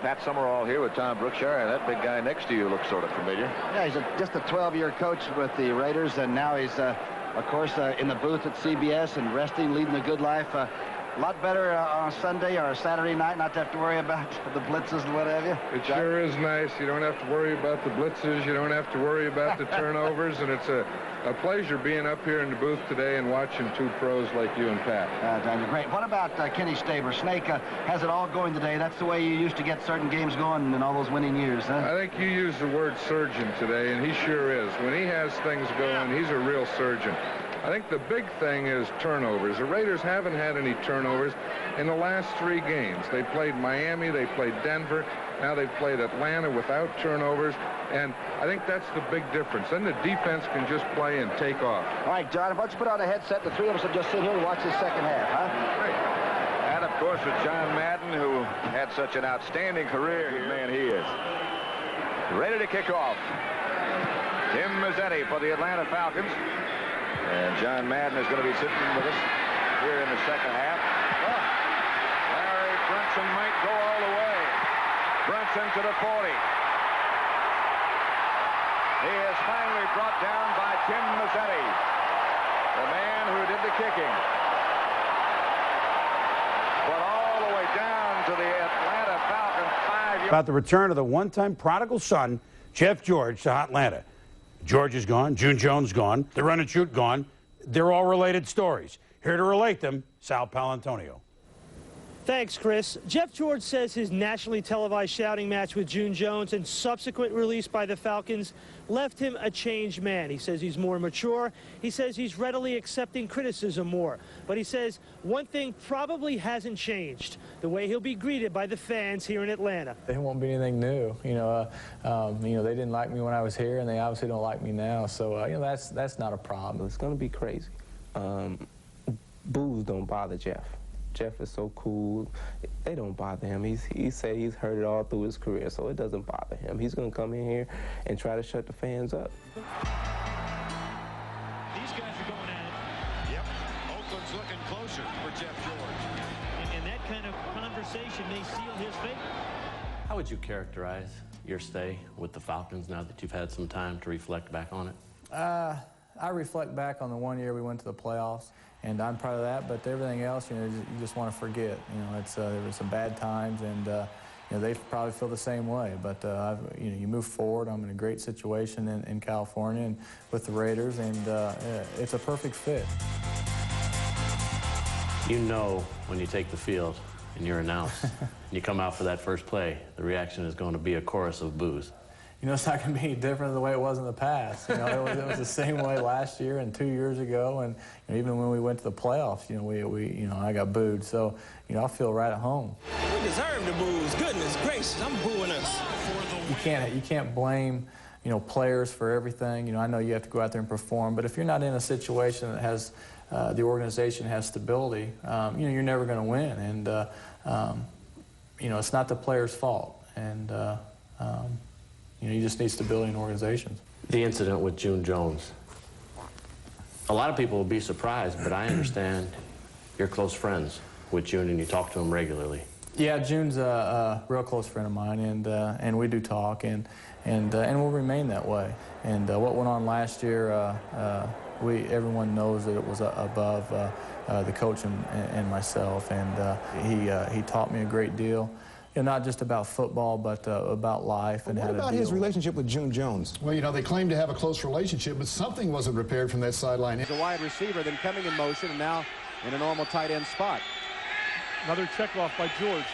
Pat Summerall here with Tom Brookshire, and that big guy next to you looks sort of familiar. Yeah, he's just a 12-year coach with the Raiders, and now he's, of course, in the booth at CBS and resting, leading a good life. A lot better on a Sunday or a Saturday night, not to have to worry about the blitzes and what have you. It sure is nice. You don't have to worry about the blitzes. You don't have to worry about the turnovers, and it's a pleasure being up here in the booth today and watching two pros like you and Pat. John, great. What about Kenny Staber? Snake has it all going today. That's the way you used to get certain games going in all those winning years, huh? I think you used the word surgeon today, and he sure is. When he has things going, he's a real surgeon. I think the big thing is turnovers. The Raiders haven't had any turnovers in the last 3 games. They played Miami, they played Denver, now they've played Atlanta without turnovers, and I think that's the big difference. Then the defense can just play and take off. All right, John, why don't you put on a headset? The three of us will just sit here and watch the second half, huh? Great. And, of course, with John Madden, who had such an outstanding career here, man, he is. Ready to kick off. Tim Mazzetti for the Atlanta Falcons. And John Madden is going to be sitting with us here in the second half. Oh, Larry Brunson might go all the way. Brunson to the 40. He is finally brought down by Tim Mazzetti, the man who did the kicking. But all the way down to the Atlanta Falcons 5 yards. About the return of the one-time prodigal son, Jeff George, to Atlanta. George is gone. June Jones gone. The run and shoot gone. They're all related stories. Here to relate them, Sal Palantonio. Thanks, Chris. Jeff George says his nationally televised shouting match with June Jones and subsequent release by the Falcons left him a changed man. He says he's more mature. He says he's readily accepting criticism more. But he says one thing probably hasn't changed, the way he'll be greeted by the fans here in Atlanta. It won't be anything new. You know, they didn't like me when I was here, and they obviously don't like me now. So, that's not a problem. It's going to be crazy. Boos don't bother Jeff. Jeff is so cool. They don't bother him. He said he's heard it all through his career, so it doesn't bother him. He's going to come in here and try to shut the fans up. These guys are going at it. Yep. Oakland's looking closer for Jeff George. And that kind of conversation may seal his fate. How would you characterize your stay with the Falcons now that you've had some time to reflect back on it? I reflect back on the 1 year we went to the playoffs, and I'm proud of that. But everything else, you just want to forget. There were some bad times, and they probably feel the same way. But you move forward. I'm in a great situation in California and with the Raiders, and it's a perfect fit. You know when you take the field and you're announced, and you come out for that first play, the reaction is going to be a chorus of boos. It's not going to be any different than the way it was in the past. It was the same way last year and 2 years ago, and even when we went to the playoffs, I got booed. So, I feel right at home. We deserve the boos. Goodness gracious, I'm booing us. You can't blame, players for everything. I know you have to go out there and perform, but if you're not in a situation that has the organization has stability, you're never going to win. And it's not the players' fault. And you just need stability in organizations. The incident with June Jones. A lot of people will be surprised, but I understand you're close friends with June and you talk to him regularly. Yeah, June's a real close friend of mine, and we do talk, and we'll remain that way. And what went on last year, everyone knows that it was above the coach and myself, and he taught me a great deal. Not just about football, but about life and how to deal. What about his relationship with June Jones? Well, they claim to have a close relationship, but something wasn't repaired from that sideline. He's a wide receiver, then coming in motion, and now in a normal tight end spot. Another check off by George.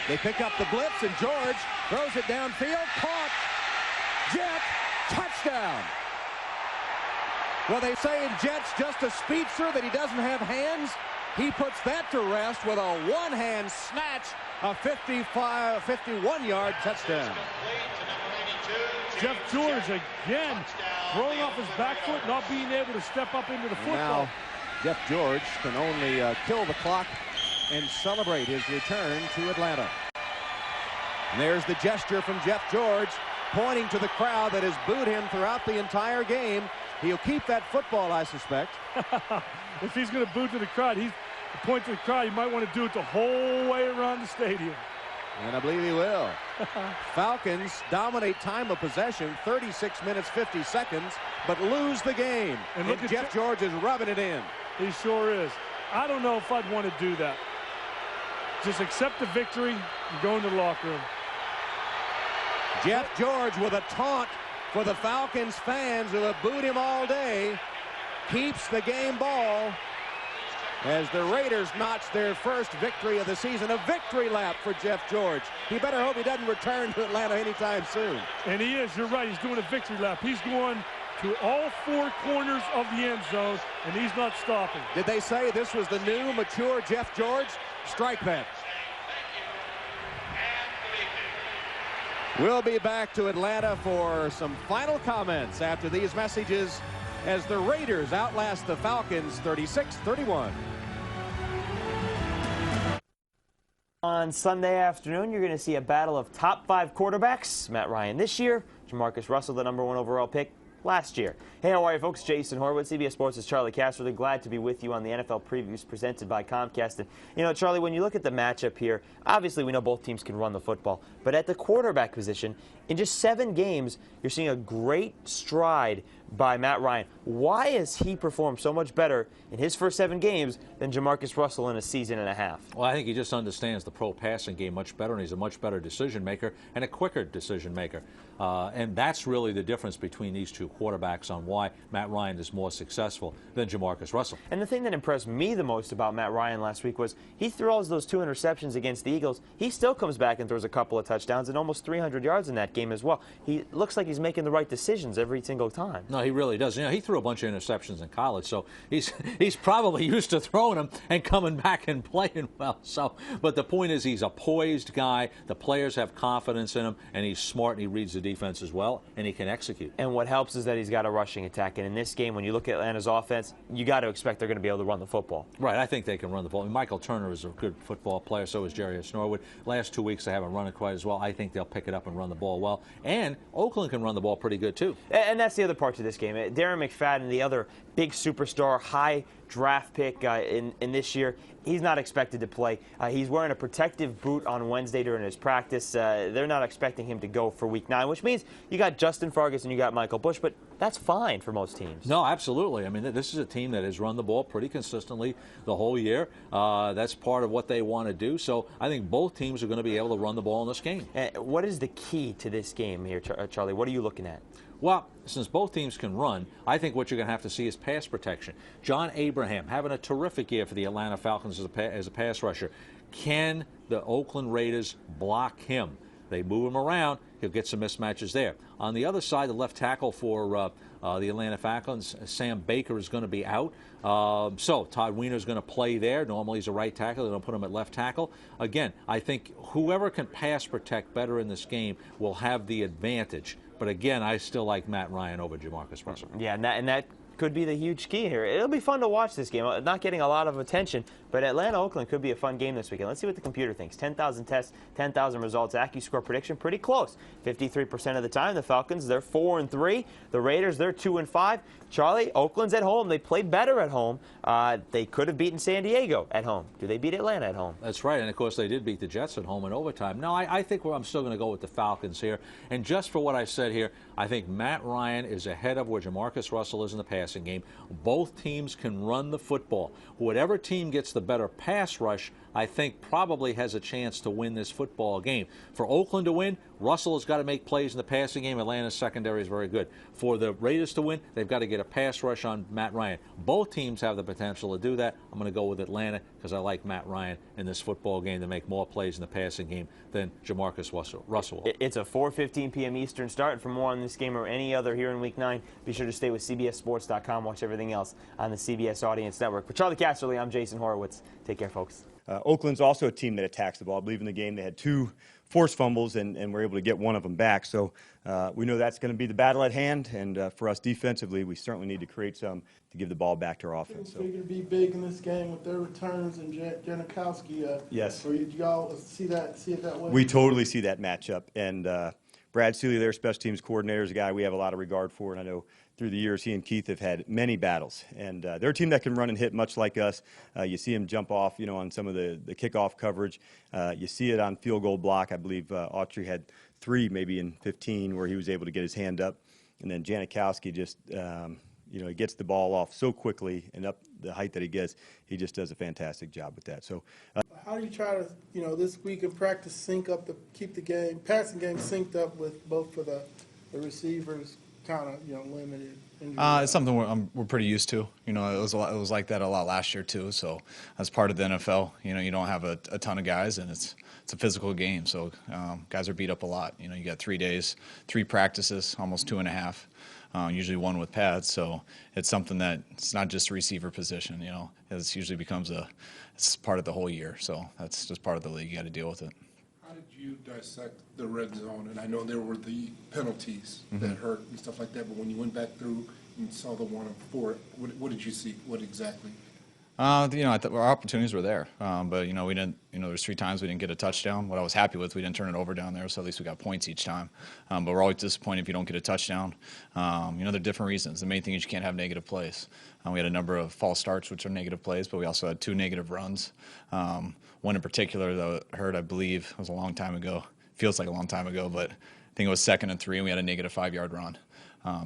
They pick up the blitz, and George throws it downfield. Caught. Jet. Touchdown. Well, they say in Jet's just a speedster that he doesn't have hands. He puts that to rest with a one-hand snatch, a 51-yard touchdown. Jeff George again throwing off his back foot, not being able to step up into the football. Now, Jeff George can only kill the clock and celebrate his return to Atlanta. And there's the gesture from Jeff George, pointing to the crowd that has booed him throughout the entire game. He'll keep that football, I suspect. If he's going to boo to the crowd, point to the crowd, you might want to do it the whole way around the stadium. And I believe he will. Falcons dominate time of possession, 36 minutes, 50 seconds, but lose the game. And look, Jeff George is rubbing it in. He sure is. I don't know if I'd want to do that. Just accept the victory and go into the locker room. Jeff George with a taunt for the Falcons fans who have booed him all day. Keeps the game ball as the Raiders notch their first victory of the season. A victory lap for Jeff George. He better hope he doesn't return to Atlanta anytime soon. And he is. You're right. He's doing a victory lap. He's going to all four corners of the end zone, and he's not stopping. Did they say this was the new, mature Jeff George? Strike that. We'll be back to Atlanta for some final comments after these messages as the Raiders outlast the Falcons 36-31. On Sunday afternoon, you're going to see a battle of top 5 quarterbacks. Matt Ryan this year, Jamarcus Russell, the #1 overall pick last year. Hey, how are you, folks? Jason Horowitz, CBS Sports' Charlie Castro. Really glad to be with you on the NFL previews presented by Comcast. And, you know, Charlie, when you look at the matchup here, obviously we know both teams can run the football. But at the quarterback position, in just 7 games, you're seeing a great stride by Matt Ryan. Why has he performed so much better in his first 7 games than Jamarcus Russell in a season and a half? Well, I think he just understands the pro passing game much better, and he's a much better decision maker and a quicker decision maker. And that's really the difference between these two quarterbacks on why Matt Ryan is more successful than Jamarcus Russell. And the thing that impressed me the most about Matt Ryan last week was he throws those 2 interceptions against the Eagles. He still comes back and throws a couple of touchdowns and almost 300 yards in that game as well. He looks like he's making the right decisions every single time. No, he really does. You know, he threw a bunch of interceptions in college, so he's probably used to throwing them and coming back and playing well. So, but the point is, he's a poised guy. The players have confidence in him, and he's smart and he reads the defense as well, and he can execute. And what helps is that he's got a rushing attack. And in this game, when you look at Atlanta's offense, you got to expect they're going to be able to run the football. Right, I think they can run the ball. I mean, Michael Turner is a good football player, so is Jerry Norwood. Last 2 weeks they haven't run it quite as well. I think they'll pick it up and run the ball well. And Oakland can run the ball pretty good, too. And that's the other part to this game. Darren McFadden, the other big superstar, high draft pick in this year, he's not expected to play. He's wearing a protective boot on Wednesday during his practice. They're not expecting him to go for Week 9, which means you got Justin Fargas and you got Michael Bush, but that's fine for most teams. No, absolutely. I mean, this is a team that has run the ball pretty consistently the whole year. That's part of what they want to do. So I think both teams are going to be able to run the ball in this game. What is the key to this game here, Charlie? What are you looking at? Well, since both teams can run, I think what you're going to have to see is pass protection. John Abraham having a terrific year for the Atlanta Falcons as a pass rusher. Can the Oakland Raiders block him? They move him around, he'll get some mismatches there. On the other side, the left tackle for the Atlanta Falcons, Sam Baker, is going to be out. So Todd Weiner is going to play there. Normally he's a right tackle. They don't put him at left tackle. Again, I think whoever can pass protect better in this game will have the advantage. But again, I still like Matt Ryan over Jamarcus Russell. Yeah, and that could be the huge key here. It'll be fun to watch this game. Not getting a lot of attention, but Atlanta-Oakland could be a fun game this weekend. Let's see what the computer thinks. 10,000 tests, 10,000 results. AccuScore prediction, pretty close. 53% of the time, the Falcons, they're 4-3. The Raiders, they're 2-5. Charlie, Oakland's at home. They played better at home. They could have beaten San Diego at home. Do they beat Atlanta at home? That's right, and of course they did beat the Jets at home in overtime. No, I think I'm still going to go with the Falcons here. And just for what I said here, I think Matt Ryan is ahead of where Jamarcus Russell is in the passing game. Both teams can run the football. Whatever team gets the better pass rush, I think probably has a chance to win this football game. For Oakland to win, Russell has got to make plays in the passing game. Atlanta's secondary is very good. For the Raiders to win, they've got to get a pass rush on Matt Ryan. Both teams have the potential to do that. I'm going to go with Atlanta because I like Matt Ryan in this football game to make more plays in the passing game than Jamarcus Russell. It's a 4:15 p.m. Eastern start. And for more on this game or any other here in Week 9, be sure to stay with CBSSports.com. Watch everything else on the CBS Audience Network. For Charlie Casserly, I'm Jason Horowitz. Take care, folks. Oakland's also a team that attacks the ball. I believe in the game they had 2 forced fumbles and were able to get one of them back. So we know that's going to be the battle at hand. And for us defensively, we certainly need to create some to give the ball back to our offense. So. They're going to be big in this game with their returns and Janikowski. Yes. Or y'all see it that way? We totally see that matchup. And Brad Seeley, their special teams coordinator, is a guy we have a lot of regard for. And I know through the years, he and Keith have had many battles. And they're a team that can run and hit much like us. You see him jump off, on some of the kickoff coverage. You see it on field goal block. I believe Autry had 3 maybe in 15 where he was able to get his hand up. And then Janikowski just, he gets the ball off so quickly and up the height that he gets. He just does a fantastic job with that. So, how do you try to, this week in practice, sync up keep the passing game synced up with both for the receivers, kind of, limited? It's something we're pretty used to. It was like that a lot last year too. So as part of the NFL, you don't have a ton of guys, and it's a physical game. So guys are beat up a lot. You got 3 days, 3 practices, almost 2.5. Usually 1 with pads. So it's something that it's not just a receiver position. It usually becomes it's part of the whole year. So that's just part of the league. You got to deal with it. How did you dissect the red zone? And I know there were the penalties that hurt and stuff like that, but when you went back through and saw the 1 and 4, what did you see? What exactly? Our opportunities were there, but we didn't. There's 3 times we didn't get a touchdown. What I was happy with, we didn't turn it over down there, so at least we got points each time. But we're always disappointed if you don't get a touchdown. There are different reasons. The main thing is you can't have negative plays. We had a number of false starts, which are negative plays, but we also had 2 negative runs. One in particular that hurt, I believe, was a long time ago. Feels like a long time ago, but I think it was 2nd and 3, and we had a negative 5-yard run.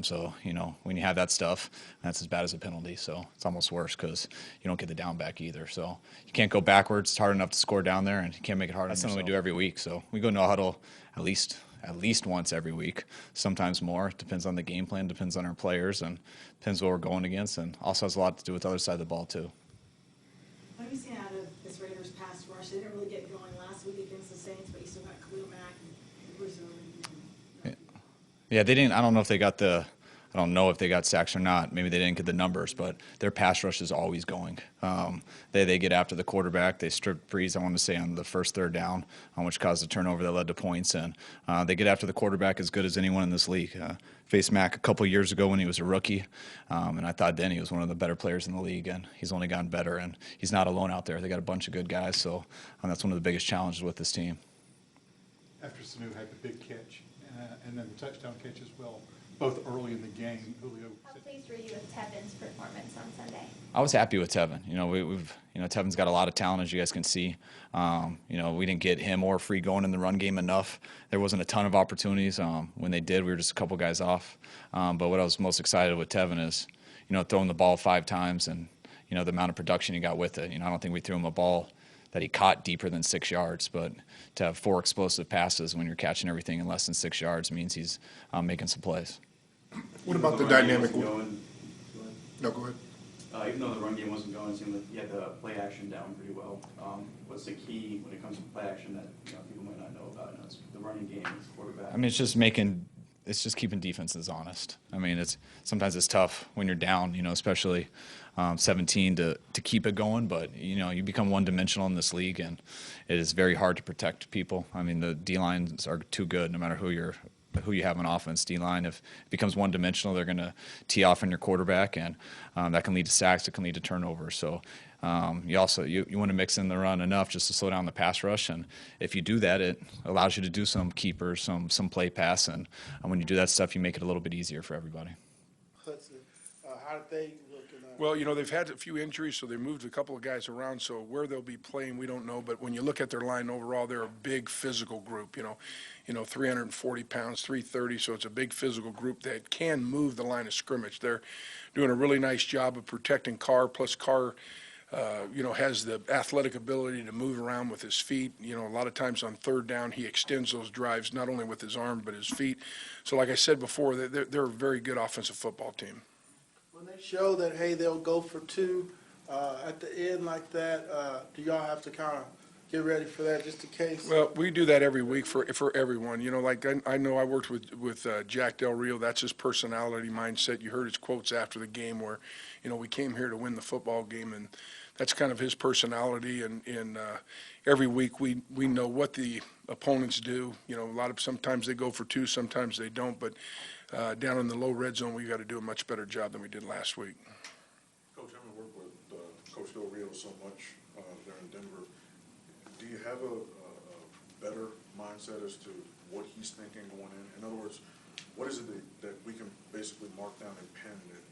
So, when you have that stuff, that's as bad as a penalty. So it's almost worse because you don't get the down back either. So you can't go backwards. It's hard enough to score down there, and you can't make it hard. That's something we do every week. So we go no huddle at least once every week, sometimes more. It depends on the game plan, depends on our players, and depends what we're going against, and also has a lot to do with the other side of the ball too. What have you seen out of this Raiders pass rush? They didn't really get going last week against the Saints, but you still got Khalil Mack and Bruce. Yeah, they didn't. I don't know if they got sacks or not. Maybe they didn't get the numbers, but their pass rush is always going. They get after the quarterback. They strip Breeze, I want to say, on the first 3rd down, which caused a turnover that led to points. And they get after the quarterback as good as anyone in this league. Faced Mack a couple years ago when he was a rookie, and I thought then he was one of the better players in the league, and he's only gotten better. And he's not alone out there. They got a bunch of good guys, so that's one of the biggest challenges with this team. After Sanu had the big catch and then the touchdown catch as well, both early in the game, Julio. How pleased were you with Tevin's performance on Sunday? I was happy with Tevin. Tevin's got a lot of talent, as you guys can see. We didn't get him or Free going in the run game enough. There wasn't a ton of opportunities. When they did, we were just a couple guys off. But what I was most excited with Tevin is, throwing the ball 5 times and, the amount of production he got with it. I don't think we threw him a ball that he caught deeper than 6 yards, but to have 4 explosive passes when you're catching everything in less than 6 yards means he's making some plays. What about the dynamic? No, go ahead. Even though the run game wasn't going, it seemed like you had the play action down pretty well. What's the key when it comes to play action that people might not know about? It's the running game, it's quarterback. It's just keeping defenses honest. Sometimes it's tough when you're down, especially 17 to keep it going. But you become one-dimensional in this league, and it is very hard to protect people. The D lines are too good, no matter who you have on offense. D line, if it becomes one-dimensional, they're going to tee off on your quarterback, and that can lead to sacks. It can lead to turnovers. So you want to mix in the run enough just to slow down the pass rush, and if you do that, it allows you to do some keepers, some play pass, and when you do that stuff, you make it a little bit easier for everybody. Hudson, how did they look? Well, they've had a few injuries, so they moved a couple of guys around. So where they'll be playing, we don't know. But when you look at their line overall, they're a big physical group. 340 pounds, 330. So it's a big physical group that can move the line of scrimmage. They're doing a really nice job of protecting Carr. Plus, Carr, has the athletic ability to move around with his feet. A lot of times on 3rd down, he extends those drives not only with his arm but his feet. So, like I said before, they're a very good offensive football team. When they show that, hey, they'll go for 2 at the end like that, do y'all have to kind of get ready for that just in case? Well, we do that every week for everyone. I know I worked with Jack Del Rio. That's his personality mindset. You heard his quotes after the game where, we came here to win the football game, and that's kind of his personality. And every week we know what the opponents do. Sometimes they go for 2, sometimes they don't, but down in the low red zone, we've got to do a much better job than we did last week. Coach, I'm going to work with Coach Del Rio so much there in Denver. Do you have a better mindset as to what he's thinking going in? In other words, what is it that we can basically mark down and pen that,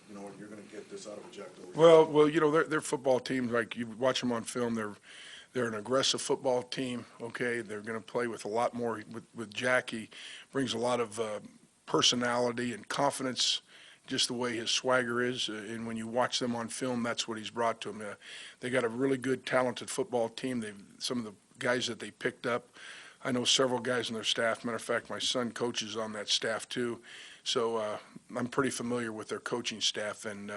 you know, you're going to get this out of a Jack Doyle? Well, you know, their football team, like you watch them on film, they're an aggressive football team. Okay, they're going to play with a lot more. With Jackie, brings a lot of personality and confidence, just the way his swagger is. And when you watch them on film, that's what he's brought to them. They got a really good, talented football team. Some of the guys that they picked up, I know several guys on their staff. Matter of fact, my son coaches on that staff too. So I'm pretty familiar with their coaching staff. And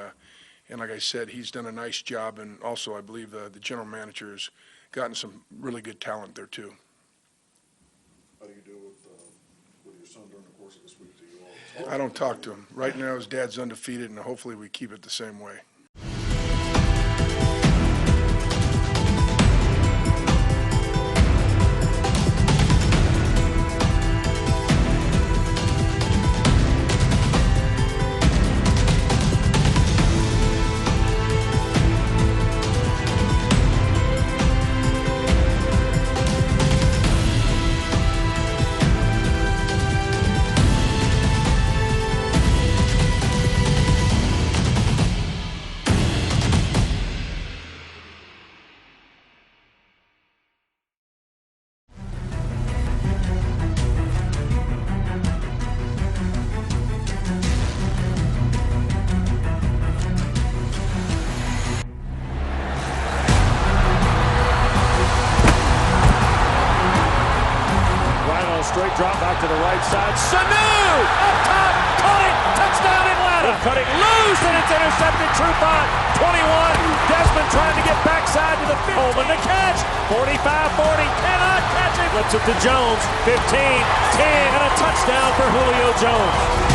like I said, he's done a nice job. And also, I believe the general manager has gotten some really good talent there too. How do you deal with your son during the course of this week? Do you all talk? I don't talk to him. Right now, his dad's undefeated, and hopefully we keep it the same way. Straight drop back to the right side. Sanu up top, caught it, touchdown Atlanta. Cutting loose and it's intercepted. Trufant 21. Desmond trying to get backside to the 50. Holman the catch. 45-40 cannot catch it. Flips it to Jones. 15, 10, and a touchdown for Julio Jones.